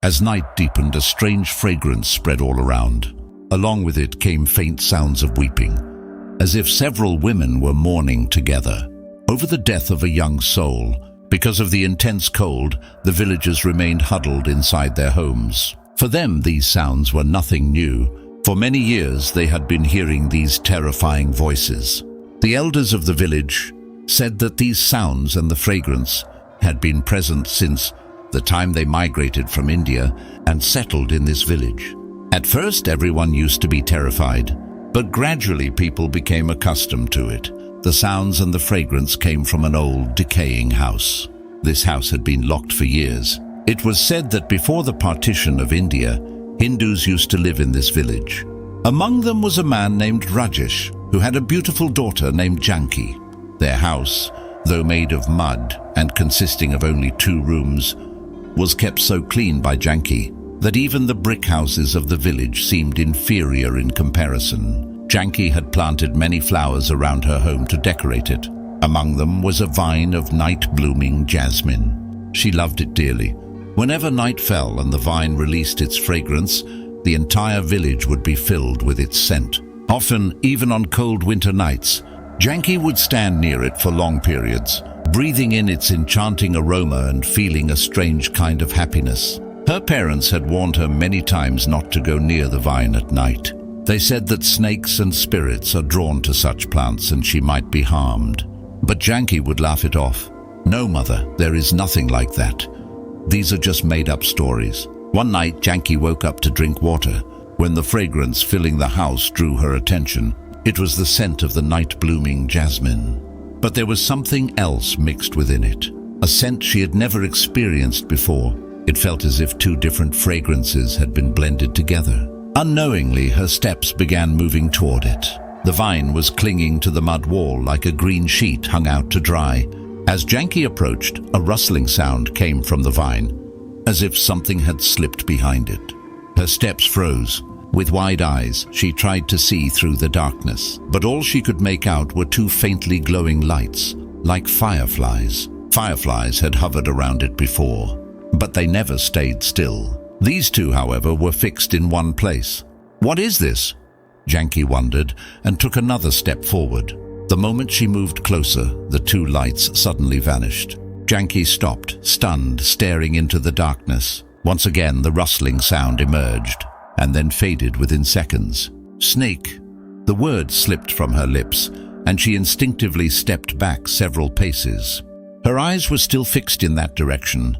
As night deepened, a strange fragrance spread all around. Along with it came faint sounds of weeping, as if several women were mourning together over the death of a young soul. Because of the intense cold, the villagers remained huddled inside their homes. For them, these sounds were nothing new. For many years, they had been hearing these terrifying voices. The elders of the village said that these sounds and the fragrance had been present since the time they migrated from India and settled in this village. At first, everyone used to be terrified, but gradually people became accustomed to it. The sounds and the fragrance came from an old, decaying house. This house had been locked for years. It was said that before the partition of India, Hindus used to live in this village. Among them was a man named Rajesh, who had a beautiful daughter named Janki. Their house, though made of mud and consisting of only 2 rooms, was kept so clean by Janki that even the brick houses of the village seemed inferior in comparison. Janki had planted many flowers around her home to decorate it. Among them was a vine of night-blooming jasmine. She loved it dearly. Whenever night fell and the vine released its fragrance, the entire village would be filled with its scent. Often, even on cold winter nights, Janki would stand near it for long periods, breathing in its enchanting aroma and feeling a strange kind of happiness. Her parents had warned her many times not to go near the vine at night. They said that snakes and spirits are drawn to such plants and she might be harmed. But Janki would laugh it off. "No, mother, there is nothing like that. These are just made-up stories." One night, Janki woke up to drink water when the fragrance filling the house drew her attention. It was the scent of the night-blooming jasmine. But there was something else mixed within it, a scent she had never experienced before. It felt as if 2 different fragrances had been blended together. Unknowingly, her steps began moving toward it. The vine was clinging to the mud wall like a green sheet hung out to dry. As Janki approached, a rustling sound came from the vine, as if something had slipped behind it. Her steps froze. With wide eyes, she tried to see through the darkness, but all she could make out were 2 faintly glowing lights, like fireflies. Fireflies had hovered around it before, but they never stayed still. These 2, however, were fixed in one place. "What is this?" Janki wondered and took another step forward. The moment she moved closer, the 2 lights suddenly vanished. Janki stopped, stunned, staring into the darkness. Once again, the rustling sound emerged, and then faded within seconds. "Snake." The word slipped from her lips, and she instinctively stepped back several paces. Her eyes were still fixed in that direction,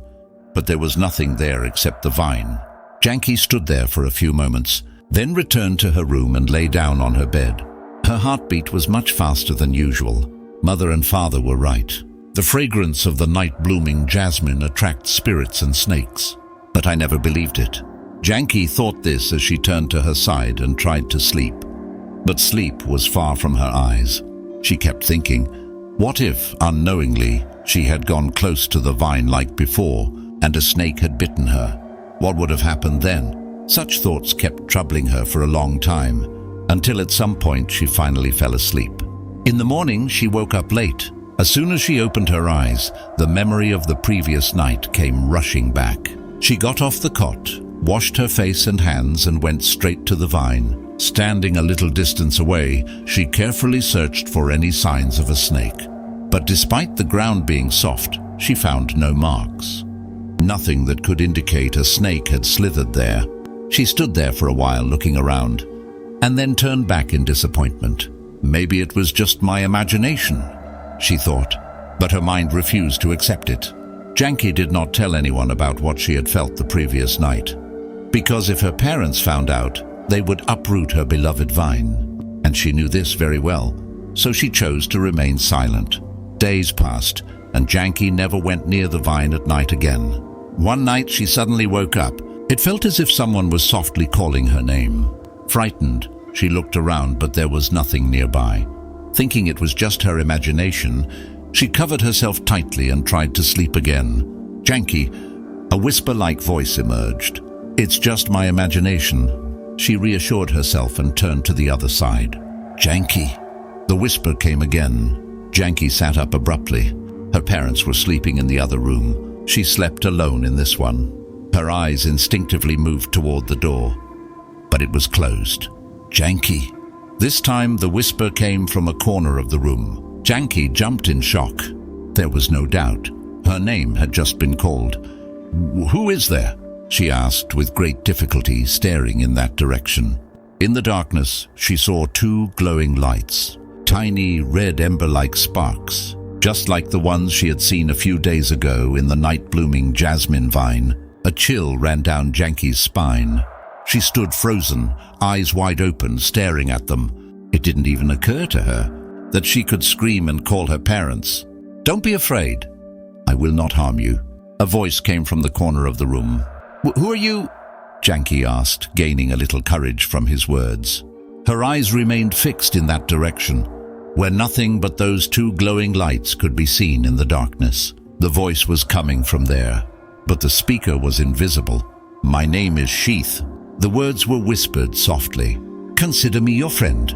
but there was nothing there except the vine. Janki stood there for a few moments, then returned to her room and lay down on her bed. Her heartbeat was much faster than usual. Mother and father were right. The fragrance of the night-blooming jasmine attracts spirits and snakes. But I never believed it. Janki thought this as she turned to her side and tried to sleep. But sleep was far from her eyes. She kept thinking, what if, unknowingly, she had gone close to the vine like before, and a snake had bitten her? What would have happened then? Such thoughts kept troubling her for a long time, until at some point she finally fell asleep. In the morning, she woke up late. As soon as she opened her eyes, the memory of the previous night came rushing back. She got off the cot, washed her face and hands, and went straight to the vine. Standing a little distance away, she carefully searched for any signs of a snake. But despite the ground being soft, she found no marks. Nothing that could indicate a snake had slithered there. She stood there for a while looking around, and then turned back in disappointment. Maybe it was just my imagination, she thought, but her mind refused to accept it. Janki did not tell anyone about what she had felt the previous night, because if her parents found out, they would uproot her beloved vine, and she knew this very well, so she chose to remain silent. Days passed, and Janki never went near the vine at night again. One night she suddenly woke up. It felt as if someone was softly calling her name. Frightened, she looked around, but there was nothing nearby. Thinking it was just her imagination, she covered herself tightly and tried to sleep again. "Janki," a whisper-like voice emerged. "It's just my imagination." She reassured herself and turned to the other side. "Janki." The whisper came again. Janki sat up abruptly. Her parents were sleeping in the other room. She slept alone in this one. Her eyes instinctively moved toward the door, but it was closed. "Janki." This time the whisper came from a corner of the room. Janki jumped in shock. There was no doubt. Her name had just been called. "Who is there?" she asked with great difficulty, staring in that direction. In the darkness, she saw two glowing lights, tiny red ember-like sparks, just like the ones she had seen a few days ago in the night-blooming jasmine vine. A chill ran down Janki's spine. She stood frozen, eyes wide open, staring at them. It didn't even occur to her that she could scream and call her parents. "Don't be afraid. I will not harm you." A voice came from the corner of the room. Who are you?" Janki asked, gaining a little courage from his words. Her eyes remained fixed in that direction, where nothing but those two glowing lights could be seen in the darkness. The voice was coming from there, but the speaker was invisible. "My name is Sheeth." The words were whispered softly. "Consider me your friend."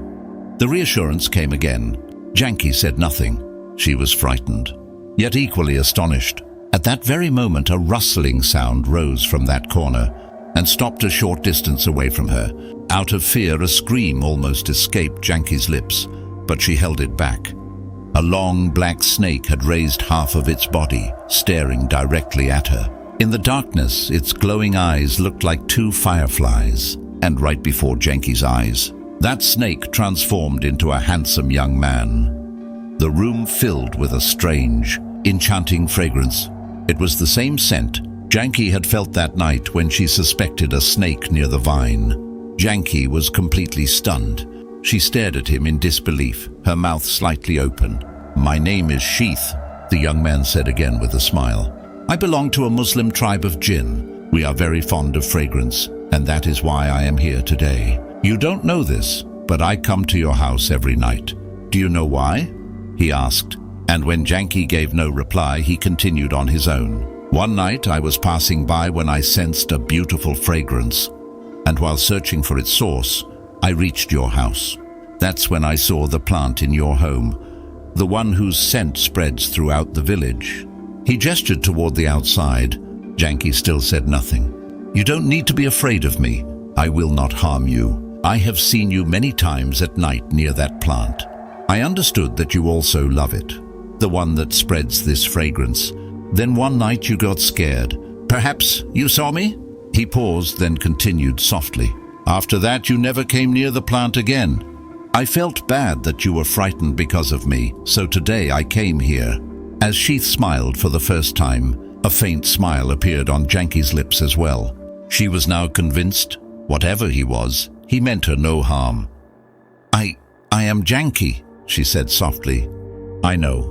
The reassurance came again. Janki said nothing. She was frightened, yet equally astonished. At that very moment, a rustling sound rose from that corner and stopped a short distance away from her. Out of fear, a scream almost escaped Janki's lips, but she held it back. A long black snake had raised half of its body, staring directly at her. In the darkness, its glowing eyes looked like two fireflies, and right before Janki's eyes, that snake transformed into a handsome young man. The room filled with a strange, enchanting fragrance. It was the same scent Janki had felt that night when she suspected a snake near the vine. Janki was completely stunned. She stared at him in disbelief, her mouth slightly open. "My name is Sheeth," the young man said again with a smile. "I belong to a Muslim tribe of jinn. We are very fond of fragrance, and that is why I am here today. You don't know this, but I come to your house every night. Do you know why?" he asked. And when Janki gave no reply, he continued on his own. "One night I was passing by when I sensed a beautiful fragrance, and while searching for its source, I reached your house. That's when I saw the plant in your home, the one whose scent spreads throughout the village." He gestured toward the outside. Janki still said nothing. "You don't need to be afraid of me. I will not harm you. I have seen you many times at night near that plant. I understood that you also love it, the one that spreads this fragrance. Then one night you got scared. Perhaps you saw me?" He paused, then continued softly. "After that you never came near the plant again. I felt bad that you were frightened because of me, so today I came here." As Sheeth smiled for the first time, a faint smile appeared on Janki's lips as well. She was now convinced, whatever he was, he meant her no harm. I am Janki," she said softly. "I know,"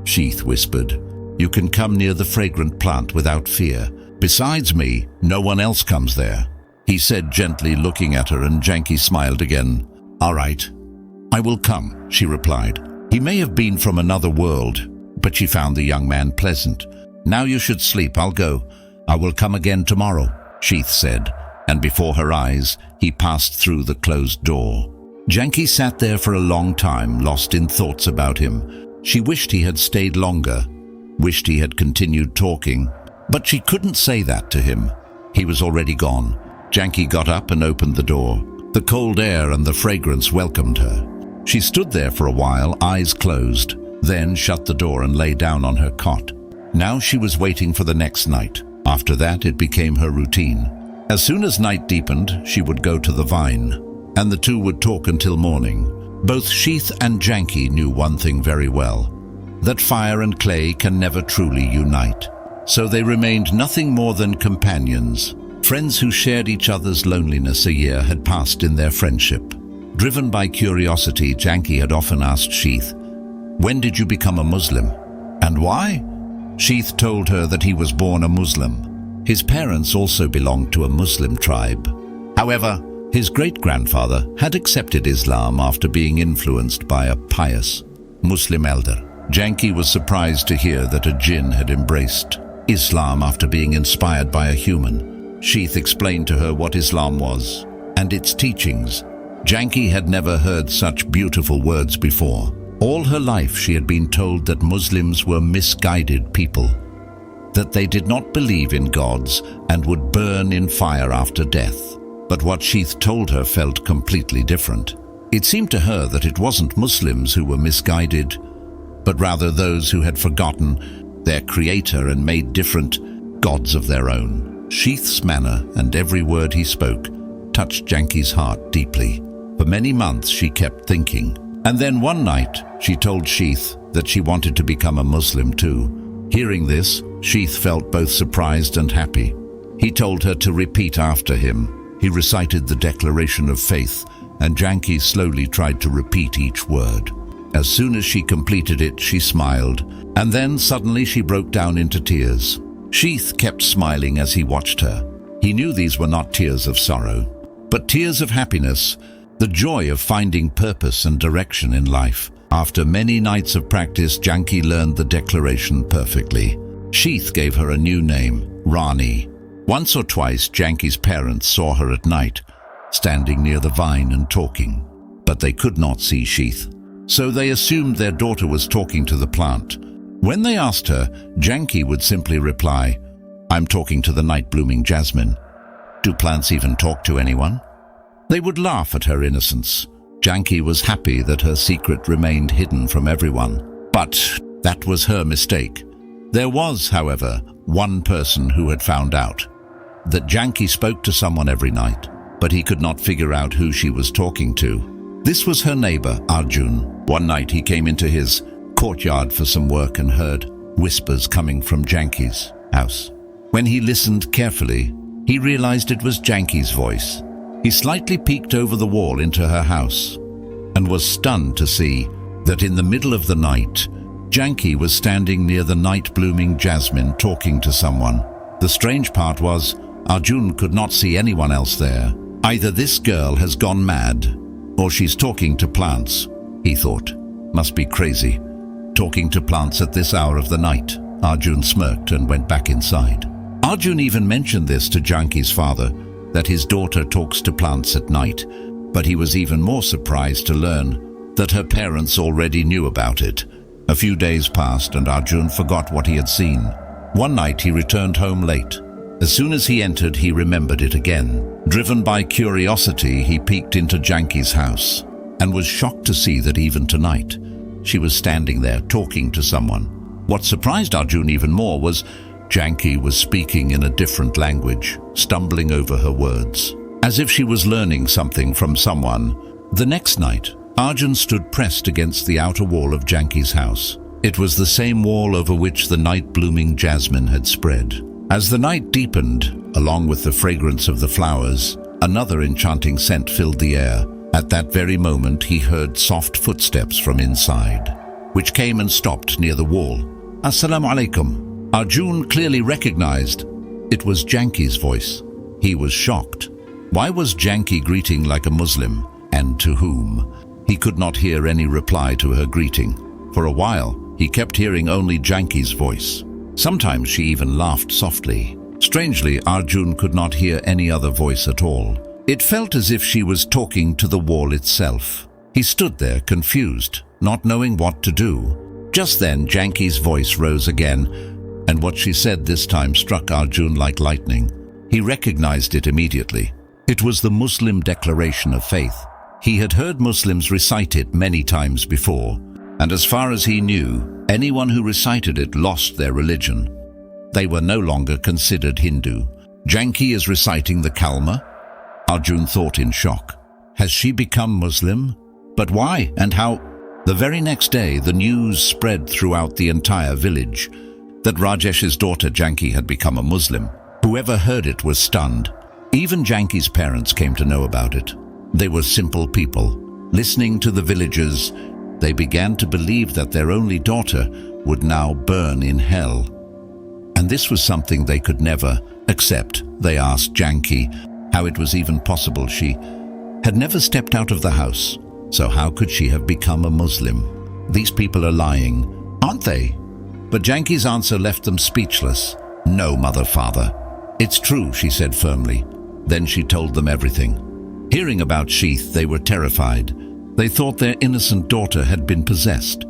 Sheeth whispered. "You can come near the fragrant plant without fear. Besides me, no one else comes there," he said gently, looking at her, and Janki smiled again. "All right, I will come," she replied. He may have been from another world, but she found the young man pleasant. "Now you should sleep. I'll go. I will come again tomorrow," Sheeth said, and before her eyes, he passed through the closed door. Janki sat there for a long time, lost in thoughts about him. She wished he had stayed longer, wished he had continued talking, but she couldn't say that to him. He was already gone. Janki got up and opened the door. The cold air and the fragrance welcomed her. She stood there for a while, eyes closed, then shut the door and lay down on her cot. Now she was waiting for the next night. After that, it became her routine. As soon as night deepened, she would go to the vine, and the two would talk until morning. Both Sheeth and Janki knew one thing very well, that fire and clay can never truly unite. So they remained nothing more than companions, friends who shared each other's loneliness. A year had passed in their friendship. Driven by curiosity, Janki had often asked Sheeth, "When did you become a Muslim? And why?" Sheeth told her that he was born a Muslim. His parents also belonged to a Muslim tribe. However, his great-grandfather had accepted Islam after being influenced by a pious Muslim elder. Janki was surprised to hear that a jinn had embraced Islam after being inspired by a human. Sheeth explained to her what Islam was and its teachings. Janki had never heard such beautiful words before. All her life she had been told that Muslims were misguided people. that they did not believe in gods and would burn in fire after death. But what Sheeth told her felt completely different. It seemed to her that it wasn't Muslims who were misguided, but rather those who had forgotten their creator and made different gods of their own. Sheeth's manner and every word he spoke touched Janki's heart deeply. For many months she kept thinking, and then one night she told Sheeth that she wanted to become a Muslim too. Hearing this, Sheeth felt both surprised and happy. He told her to repeat after him. He recited the declaration of faith, and Janki slowly tried to repeat each word. As soon as she completed it, she smiled, and then suddenly she broke down into tears. Sheeth kept smiling as he watched her. He knew these were not tears of sorrow, but tears of happiness, the joy of finding purpose and direction in life. After many nights of practice, Janki learned the declaration perfectly. Sheeth gave her a new name, Rani. Once or twice, Janki's parents saw her at night, standing near the vine and talking, but they could not see Sheeth, so they assumed their daughter was talking to the plant. When they asked her, Janki would simply reply, "I'm talking to the night-blooming jasmine. Do plants even talk to anyone?" They would laugh at her innocence. Janki was happy that her secret remained hidden from everyone. But that was her mistake. There was, however, one person who had found out that Janki spoke to someone every night, but he could not figure out who she was talking to. This was her neighbor, Arjun. One night he came into his courtyard for some work and heard whispers coming from Janki's house. When he listened carefully, he realized it was Janki's voice. He slightly peeked over the wall into her house and was stunned to see that in the middle of the night, Janki was standing near the night-blooming jasmine talking to someone. The strange part was, Arjun could not see anyone else there. Either this girl has gone mad, or she's talking to plants, he thought. Must be crazy. Talking to plants at this hour of the night. Arjun smirked and went back inside. Arjun even mentioned this to Janki's father, that his daughter talks to plants at night, but he was even more surprised to learn that her parents already knew about it. A few days passed and Arjun forgot what he had seen. One night he returned home late. As soon as he entered, he remembered it again. Driven by curiosity, he peeked into Janki's house and was shocked to see that even tonight, she was standing there talking to someone. What surprised Arjun even more was Janki was speaking in a different language, stumbling over her words, as if she was learning something from someone. The next night, Arjun stood pressed against the outer wall of Janki's house. It was the same wall over which the night-blooming jasmine had spread. As the night deepened, along with the fragrance of the flowers, another enchanting scent filled the air. At that very moment, he heard soft footsteps from inside, which came and stopped near the wall. "Assalamu alaikum." Arjun clearly recognized it was Janki's voice. He was shocked. Why was Janki greeting like a Muslim, and to whom? He could not hear any reply to her greeting. For a while, he kept hearing only Janki's voice. Sometimes she even laughed softly. Strangely, Arjun could not hear any other voice at all. It felt as if she was talking to the wall itself. He stood there, confused, not knowing what to do. Just then, Janki's voice rose again, and what she said this time struck Arjun like lightning. He recognized it immediately. It was the Muslim declaration of faith. He had heard Muslims recite it many times before, and as far as he knew, anyone who recited it lost their religion. They were no longer considered Hindu. Janki is reciting the Kalma? Arjun thought in shock. Has she become Muslim? But why and how? The very next day, the news spread throughout the entire village that Rajesh's daughter Janki had become a Muslim. Whoever heard it was stunned. Even Janki's parents came to know about it. They were simple people. Listening to the villagers, they began to believe that their only daughter would now burn in hell. And this was something they could never accept. They asked Janki how it was even possible. She had never stepped out of the house, so how could she have become a Muslim? These people are lying, aren't they? But Janki's answer left them speechless. No, mother, father. It's true, she said firmly. Then she told them everything. Hearing about Sheeth, they were terrified. They thought their innocent daughter had been possessed,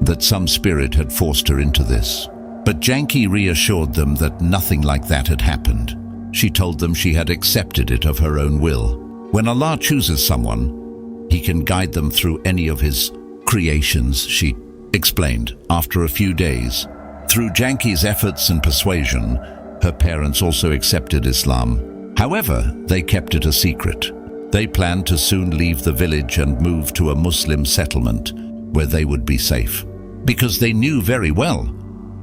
that some spirit had forced her into this. But Janki reassured them that nothing like that had happened. She told them she had accepted it of her own will. When Allah chooses someone, He can guide them through any of His creations, she explained. After a few days, through Janki's efforts and persuasion, her parents also accepted Islam. However, they kept it a secret. They planned to soon leave the village and move to a Muslim settlement where they would be safe. Because they knew very well,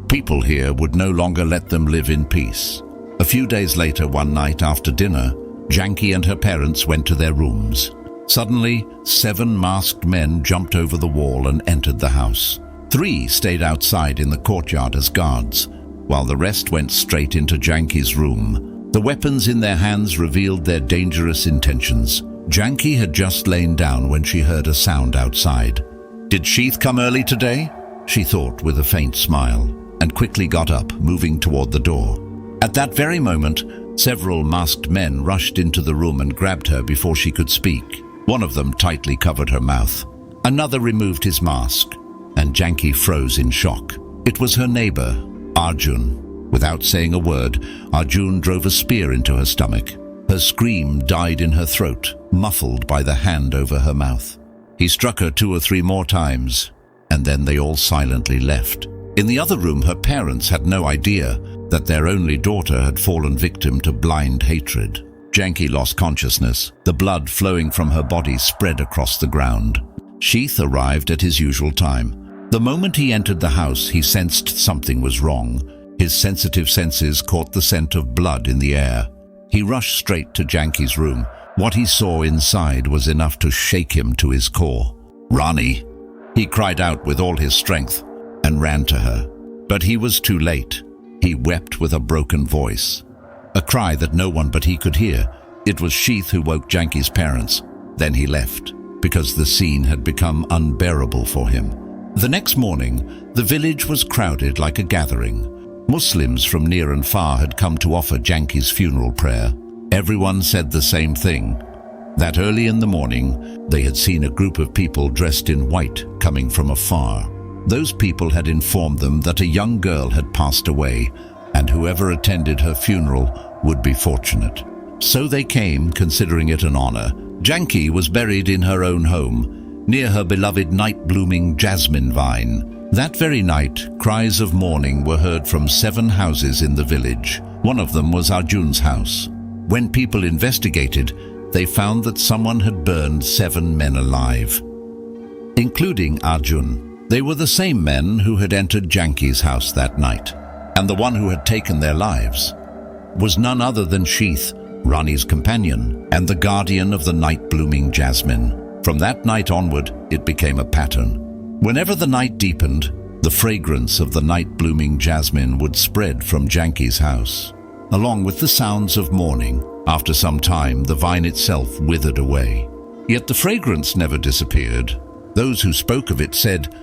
people here would no longer let them live in peace. A few days later, one night after dinner, Janki and her parents went to their rooms. Suddenly, 7 masked men jumped over the wall and entered the house. 3 stayed outside in the courtyard as guards, while the rest went straight into Janki's room. The weapons in their hands revealed their dangerous intentions. Janki had just lain down when she heard a sound outside. Did Sheeth come early today? She thought with a faint smile, and quickly got up, moving toward the door. At that very moment, several masked men rushed into the room and grabbed her before she could speak. One of them tightly covered her mouth. Another removed his mask, and Janki froze in shock. It was her neighbor, Arjun. Without saying a word, Arjun drove a spear into her stomach. Her scream died in her throat, muffled by the hand over her mouth. He struck her 2 or 3 more times, and then they all silently left. In the other room, her parents had no idea that their only daughter had fallen victim to blind hatred. Janki lost consciousness. The blood flowing from her body spread across the ground. Sheeth arrived at his usual time. The moment he entered the house, he sensed something was wrong. His sensitive senses caught the scent of blood in the air. He rushed straight to Janki's room. What he saw inside was enough to shake him to his core. "Rani!" He cried out with all his strength and ran to her. But he was too late. He wept with a broken voice, a cry that no one but he could hear. It was Sheeth who woke Janki's parents. Then he left, because the scene had become unbearable for him. The next morning, the village was crowded like a gathering. Muslims from near and far had come to offer Janki's funeral prayer. Everyone said the same thing, that early in the morning they had seen a group of people dressed in white coming from afar. Those people had informed them that a young girl had passed away, and whoever attended her funeral would be fortunate. So they came, considering it an honor. Janki was buried in her own home, near her beloved night-blooming jasmine vine. That very night, cries of mourning were heard from 7 houses in the village. One of them was Arjun's house. When people investigated, they found that someone had burned 7 men alive, including Arjun. They were the same men who had entered Janki's house that night, and the one who had taken their lives was none other than Sheeth, Rani's companion, and the guardian of the night-blooming jasmine. From that night onward, it became a pattern. Whenever the night deepened, the fragrance of the night-blooming jasmine would spread from Janki's house, along with the sounds of mourning. After some time, the vine itself withered away. Yet the fragrance never disappeared. Those who spoke of it said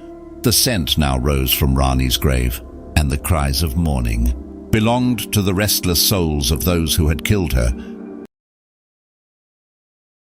the scent now rose from Rani's grave, and the cries of mourning belonged to the restless souls of those who had killed her